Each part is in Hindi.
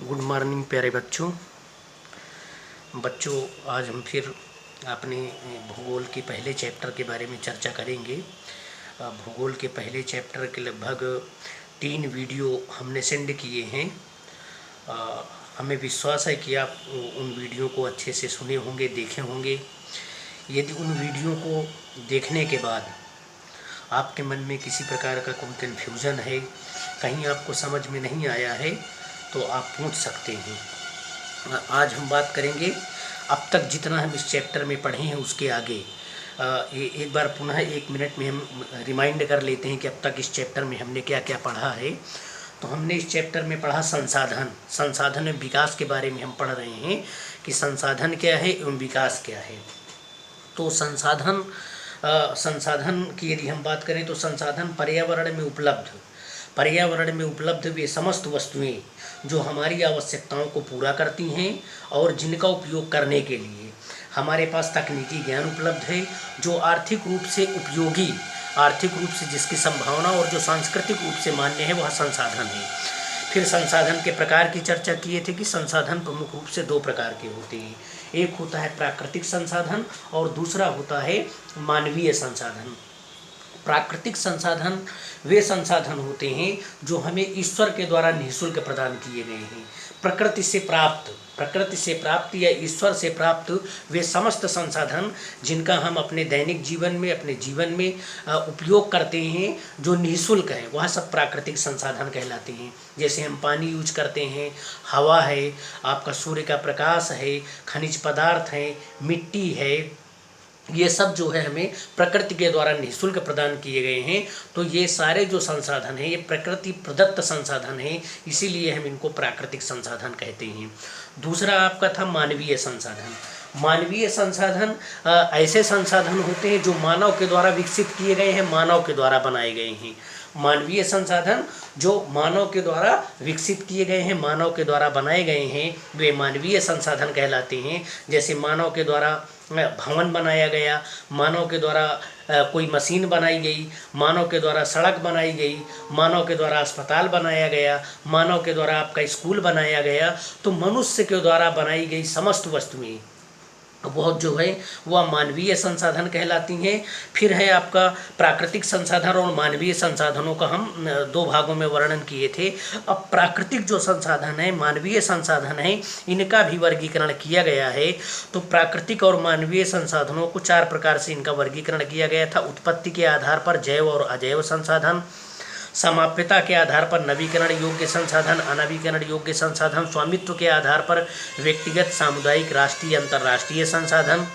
गुड मॉर्निंग प्यारे बच्चों। आज हम फिर अपने भूगोल के पहले चैप्टर के बारे में चर्चा करेंगे। भूगोल के पहले चैप्टर के लगभग 3 वीडियो हमने सेंड किए हैं। हमें विश्वास है कि आप उन वीडियो को अच्छे से सुने होंगे, देखे होंगे। यदि उन वीडियो को देखने के बाद आपके मन में किसी प्रकार का कोई कन्फ्यूज़न है, कहीं आपको समझ में नहीं आया है, तो आप पूछ सकते हैं। आज हम बात करेंगे अब तक जितना हम इस चैप्टर में पढ़े हैं उसके आगे। एक बार पुनः 1 मिनट में हम रिमाइंड कर लेते हैं कि अब तक इस चैप्टर में हमने क्या क्या पढ़ा है। तो हमने इस चैप्टर में पढ़ा संसाधन में विकास के बारे में हम पढ़ रहे हैं कि संसाधन क्या है एवं विकास क्या है। तो संसाधन की यदि हम बात करें तो संसाधन पर्यावरण में उपलब्ध वे समस्त वस्तुएं जो हमारी आवश्यकताओं को पूरा करती हैं और जिनका उपयोग करने के लिए हमारे पास तकनीकी ज्ञान उपलब्ध है, जो आर्थिक रूप से जिसकी संभावना और जो सांस्कृतिक रूप से मान्य है, वह संसाधन है। फिर संसाधन के प्रकार की चर्चा किए थे कि संसाधन प्रमुख रूप से 2 प्रकार के होते हैं। एक होता है प्राकृतिक संसाधन और दूसरा होता है मानवीय संसाधन। प्राकृतिक संसाधन वे संसाधन होते हैं जो हमें ईश्वर के द्वारा निःशुल्क प्रदान किए गए हैं। प्रकृति से प्राप्त या ईश्वर से प्राप्त वे समस्त संसाधन जिनका हम अपने दैनिक जीवन में उपयोग करते हैं, जो निःशुल्क है, वह सब प्राकृतिक संसाधन कहलाते हैं। जैसे हम पानी यूज करते हैं, हवा है, आपका सूर्य का प्रकाश है, खनिज पदार्थ है, मिट्टी है, ये सब जो है हमें प्रकृति के द्वारा निःशुल्क प्रदान किए गए हैं। तो ये सारे जो संसाधन हैं ये प्रकृति प्रदत्त संसाधन हैं, इसीलिए हम इनको प्राकृतिक संसाधन कहते हैं। दूसरा आपका था मानवीय संसाधन। ऐसे संसाधन होते हैं जो मानव के द्वारा विकसित किए गए हैं, मानव के द्वारा बनाए गए हैं। मानवीय संसाधन जो मानव के द्वारा विकसित किए गए हैं, मानव के द्वारा बनाए गए हैं, वे मानवीय संसाधन कहलाते हैं। जैसे मानव के द्वारा भवन बनाया गया, मानव के द्वारा कोई मशीन बनाई गई, मानव के द्वारा सड़क बनाई गई, मानव के द्वारा अस्पताल बनाया गया, मानव के द्वारा आपका स्कूल बनाया गया। तो मनुष्य के द्वारा बनाई गई समस्त वस्तुएं वह जो है वह मानवीय संसाधन कहलाती हैं। फिर है आपका प्राकृतिक संसाधन और मानवीय संसाधनों का हम 2 भागों में वर्णन किए थे। अब प्राकृतिक जो संसाधन है, मानवीय संसाधन है, इनका भी वर्गीकरण किया गया है। तो प्राकृतिक और मानवीय संसाधनों को 4 प्रकार से इनका वर्गीकरण किया गया था। उत्पत्ति के आधार पर जैव और अजैव संसाधन, समाप्यता के आधार पर नवीकरण योग्य संसाधन, अनवीकरण योग्य संसाधन, स्वामित्व के आधार पर व्यक्तिगत, सामुदायिक, राष्ट्रीय, अंतर्राष्ट्रीय संसाधन,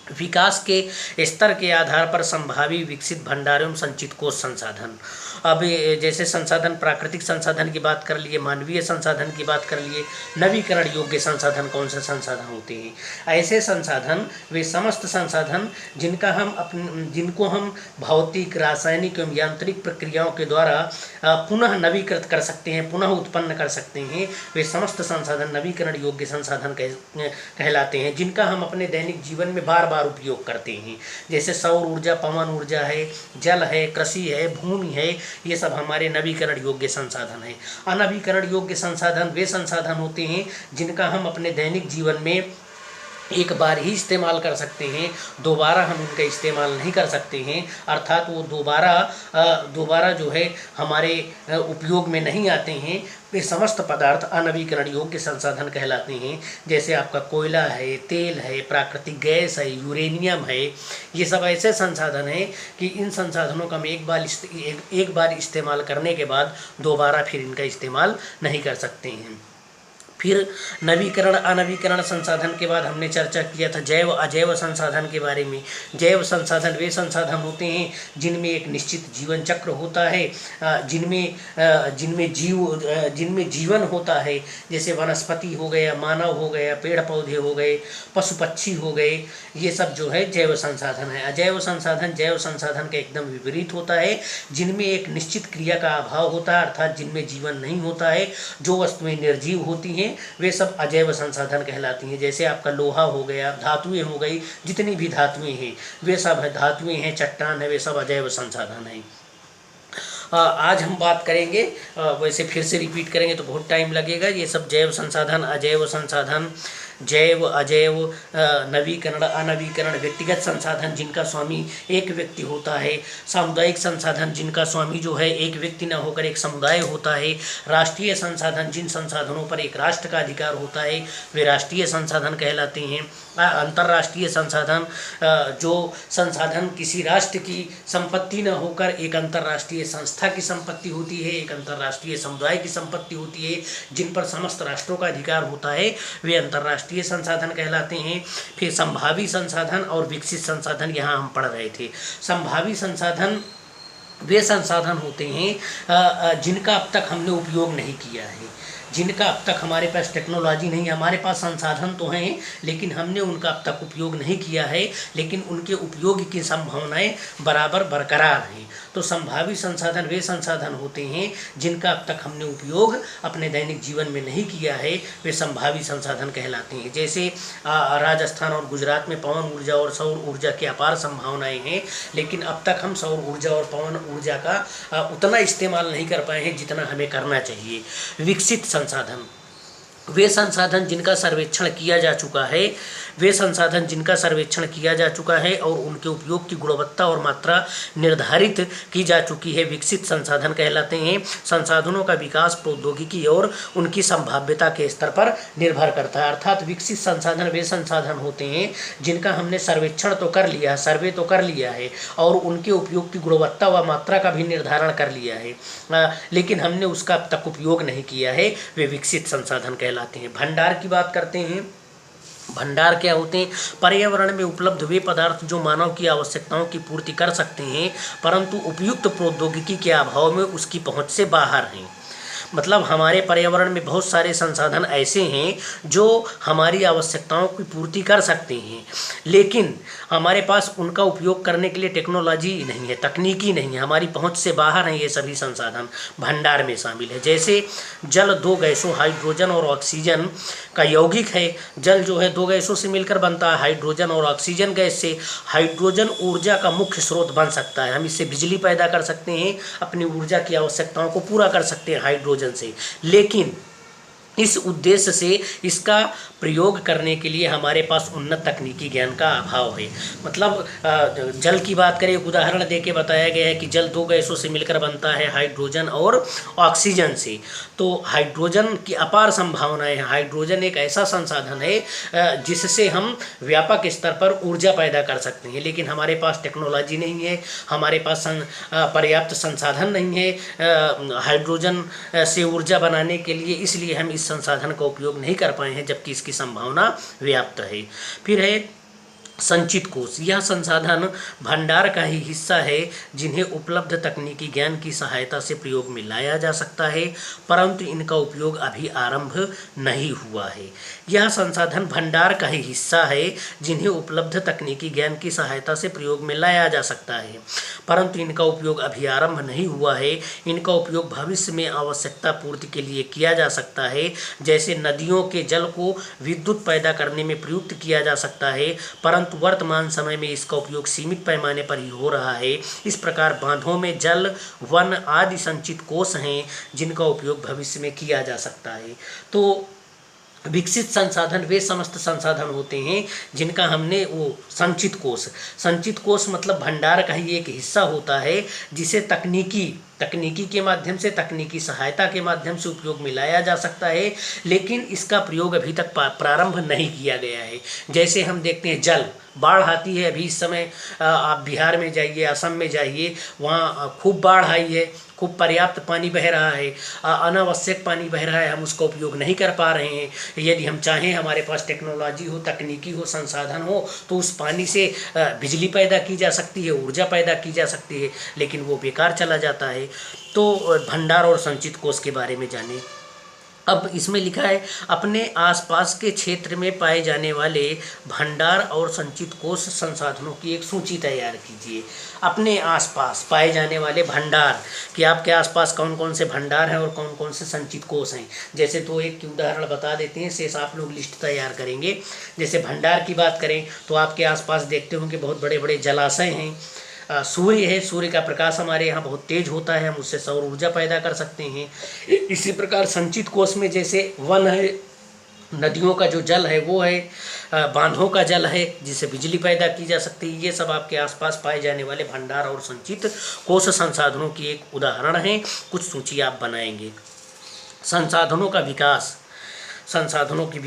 विकास के स्तर के आधार पर संभावी विकसित भंडार एवं संचित कोष संसाधन। अब जैसे संसाधन, प्राकृतिक संसाधन की बात कर लिए, मानवीय संसाधन की बात कर लिए, नवीकरण योग्य संसाधन कौन से संसाधन होते हैं? ऐसे संसाधन वे समस्त संसाधन जिनको हम भौतिक, रासायनिक एवं यांत्रिक प्रक्रियाओं के द्वारा पुनः नवीकृत कर सकते हैं, पुनः उत्पन्न कर सकते हैं, वे समस्त संसाधन नवीकरण योग्य संसाधन कहलाते हैं, जिनका हम अपने दैनिक जीवन में बार बार उपयोग करते हैं। जैसे सौर ऊर्जा, पवन ऊर्जा है, जल है, कृषि है, भूमि है, ये सब हमारे नवीकरण योग्य संसाधन है। अनवीकरण योग्य संसाधन वे संसाधन होते हैं जिनका हम अपने दैनिक जीवन में एक बार ही इस्तेमाल कर सकते हैं, दोबारा हम उनका इस्तेमाल नहीं कर सकते हैं। अर्थात वो दोबारा जो है हमारे उपयोग में नहीं आते हैं। वे समस्त पदार्थ अनवीकरण योग्य संसाधन कहलाते हैं। जैसे आपका कोयला है, तेल है, प्राकृतिक गैस है, यूरेनियम है, ये सब ऐसे संसाधन हैं कि इन संसाधनों का हम एक बार इस्तेमाल करने के बाद दोबारा फिर इनका इस्तेमाल नहीं कर सकते हैं। फिर नवीकरण अनवीकरण संसाधन के बाद हमने चर्चा किया था जैव अजैव संसाधन के बारे में। जैव संसाधन वे संसाधन होते हैं जिनमें एक निश्चित जीवन चक्र होता है, जिनमें जीवन होता है। जैसे वनस्पति हो गया, मानव हो गया, पेड़ पौधे हो गए, पशु पक्षी हो गए, ये सब जो है जैव संसाधन है। अजैव संसाधन जैव संसाधन का एकदम विपरीत होता है, जिनमें एक निश्चित क्रिया का अभाव होता है, अर्थात जिनमें जीवन नहीं होता है, जो वस्तुएं निर्जीव होती हैं वे सब अजैव संसाधन कहलाती हैं। जैसे आपका लोहा हो गया, धातुएं हो गई, जितनी भी धातुएं हैं वे सब धातुएं हैं, चट्टान है, वे सब अजैव संसाधन हैं। आज हम बात करेंगे, वैसे फिर से रिपीट करेंगे तो बहुत टाइम लगेगा। ये सब जैव संसाधन, अजैव संसाधन, जैव अजैव, नवीकरण अनवीकरण, व्यक्तिगत संसाधन जिनका स्वामी एक व्यक्ति होता है, सामुदायिक संसाधन जिनका स्वामी जो है एक व्यक्ति न होकर एक समुदाय होता है, राष्ट्रीय संसाधन जिन संसाधनों पर एक राष्ट्र का अधिकार होता है वे राष्ट्रीय संसाधन कहलाते हैं, अंतर्राष्ट्रीय संसाधन जो संसाधन किसी राष्ट्र की संपत्ति न होकर एक अंतर्राष्ट्रीय संस्था की संपत्ति होती है, एक अंतर्राष्ट्रीय समुदाय की संपत्ति होती है, जिन पर समस्त राष्ट्रों का अधिकार होता है वे अंतर्राष्ट्रीय संसाधन कहलाते हैं। फिर संभावी संसाधन और विकसित संसाधन यहाँ हम पढ़ रहे थे। संभावी संसाधन वे संसाधन होते हैं जिनका अब तक हमने उपयोग नहीं किया है, जिनका अब तक हमारे पास टेक्नोलॉजी नहीं, हमारे पास संसाधन तो हैं लेकिन हमने उनका अब तक उपयोग नहीं किया है, लेकिन उनके उपयोग की संभावनाएं बराबर बरकरार हैं। तो संभावी संसाधन वे संसाधन होते हैं जिनका अब तक हमने उपयोग अपने दैनिक जीवन में नहीं किया है, वे संभावी संसाधन कहलाते हैं। जैसे राजस्थान और गुजरात में पवन ऊर्जा और सौर ऊर्जा की अपार संभावनाएं हैं, लेकिन अब तक हम सौर ऊर्जा और पवन ऊर्जा का उतना इस्तेमाल नहीं कर पाए हैं जितना हमें करना चाहिए। विकसित संसाधन वे संसाधन जिनका सर्वेक्षण किया जा चुका है, वे संसाधन जिनका सर्वेक्षण किया जा चुका है और उनके उपयोग की गुणवत्ता और मात्रा निर्धारित की जा चुकी है, विकसित संसाधन कहलाते हैं। संसाधनों का विकास प्रौद्योगिकी और उनकी संभाव्यता के स्तर पर निर्भर करता है। अर्थात विकसित संसाधन वे संसाधन होते हैं जिनका हमने सर्वेक्षण तो कर लिया, सर्वे तो कर लिया है और उनके उपयोग की गुणवत्ता व मात्रा का भी निर्धारण कर लिया है, लेकिन हमने उसका अब तक उपयोग नहीं किया है, वे विकसित संसाधन कहलाते हैं। भंडार की बात करते हैं। भंडार क्या होते हैं? पर्यावरण में उपलब्ध वे पदार्थ जो मानव की आवश्यकताओं की पूर्ति कर सकते हैं परंतु उपयुक्त प्रौद्योगिकी के अभाव में उसकी पहुंच से बाहर हैं। मतलब हमारे पर्यावरण में बहुत सारे संसाधन ऐसे हैं जो हमारी आवश्यकताओं की पूर्ति कर सकते हैं, लेकिन हमारे पास उनका उपयोग करने के लिए टेक्नोलॉजी नहीं है, तकनीकी नहीं है, हमारी पहुंच से बाहर हैं ये सभी संसाधन, भंडार में शामिल है। जैसे जल दो गैसों हाइड्रोजन और ऑक्सीजन का यौगिक है। जल जो है दो गैसों से मिलकर बनता है, हाइड्रोजन और ऑक्सीजन गैस से। हाइड्रोजन ऊर्जा का मुख्य स्रोत बन सकता है, हम इससे बिजली पैदा कर सकते हैं, अपनी ऊर्जा की आवश्यकताओं को पूरा कर सकते हैं हाइड्रोजन से, लेकिन इस उद्देश्य से इसका प्रयोग करने के लिए हमारे पास उन्नत तकनीकी ज्ञान का अभाव है। मतलब जल की बात करें, एक उदाहरण देके बताया गया है कि जल दो गैसों से मिलकर बनता है, हाइड्रोजन और ऑक्सीजन से। तो हाइड्रोजन की अपार संभावनाएं हैं। हाइड्रोजन एक ऐसा संसाधन है जिससे हम व्यापक स्तर पर ऊर्जा पैदा कर सकते हैं, लेकिन हमारे पास टेक्नोलॉजी नहीं है, हमारे पास पर्याप्त संसाधन नहीं है हाइड्रोजन से ऊर्जा बनाने के लिए, इसलिए हम इस संसाधन का उपयोग नहीं कर पाए हैं, जबकि इसकी संभावना व्याप्त है। फिर है संचित कोष। यह संसाधन भंडार का ही हिस्सा है जिन्हें उपलब्ध तकनीकी ज्ञान की सहायता से प्रयोग में लाया जा सकता है, परंतु इनका उपयोग अभी आरंभ नहीं हुआ है। यह संसाधन भंडार का ही हिस्सा है जिन्हें उपलब्ध तकनीकी ज्ञान की सहायता से प्रयोग में लाया जा सकता है, परंतु इनका उपयोग अभी आरंभ नहीं हुआ है। इनका उपयोग भविष्य में आवश्यकता पूर्ति के लिए किया जा सकता है, जैसे नदियों के जल को विद्युत पैदा करने में प्रयुक्त किया जा सकता है, परंतु वर्तमान समय में इसका उपयोग सीमित पैमाने पर ही हो रहा है। इस प्रकार बांधों में जल, वन आदि संचित कोष हैं जिनका उपयोग भविष्य में किया जा सकता है। तो विकसित संसाधन वे समस्त संसाधन होते हैं जिनका हमने वो संचित कोष मतलब भंडार का ही एक हिस्सा होता है जिसे तकनीकी के माध्यम से, तकनीकी सहायता के माध्यम से उपयोग में लाया जा सकता है, लेकिन इसका प्रयोग अभी तक प्रारंभ नहीं किया गया है। जैसे हम देखते हैं जल, बाढ़ आती है अभी इस समय, आप बिहार में जाइए, असम में जाइए, वहाँ खूब बाढ़ आई है, खूब पर्याप्त पानी बह रहा है, अनावश्यक पानी बह रहा है, हम उसका उपयोग नहीं कर पा रहे हैं। यदि हम चाहें, हमारे पास टेक्नोलॉजी हो, तकनीकी हो, संसाधन हो, तो उस पानी से बिजली पैदा की जा सकती है, ऊर्जा पैदा की जा सकती है, लेकिन वो बेकार चला जाता है। तो भंडार और संचित कोष के बारे में जानें। अब इसमें लिखा है अपने आसपास के क्षेत्र में पाए जाने वाले भंडार और संचित कोष संसाधनों की एक सूची तैयार कीजिए। अपने आसपास पाए जाने वाले भंडार, कि आपके आसपास कौन कौन से भंडार हैं और कौन कौन से संचित कोष हैं। जैसे तो एक उदाहरण बता देते हैं, शेष आप लोग लिस्ट तैयार करेंगे। जैसे भंडार की बात करें तो आपके आसपास देखते होंगे बहुत बड़े बड़े जलाशय हैं, सूर्य है, सूर्य का प्रकाश हमारे यहाँ बहुत तेज होता है, हम उससे सौर ऊर्जा पैदा कर सकते हैं। इसी प्रकार संचित कोष में जैसे वन है, नदियों का जो जल है वो है, बांधों का जल है जिससे बिजली पैदा की जा सकती है। ये सब आपके आसपास पाए जाने वाले भंडार और संचित कोष संसाधनों की एक उदाहरण है। कुछ सूची आप बनाएंगे। संसाधनों का विकास, संसाधनों की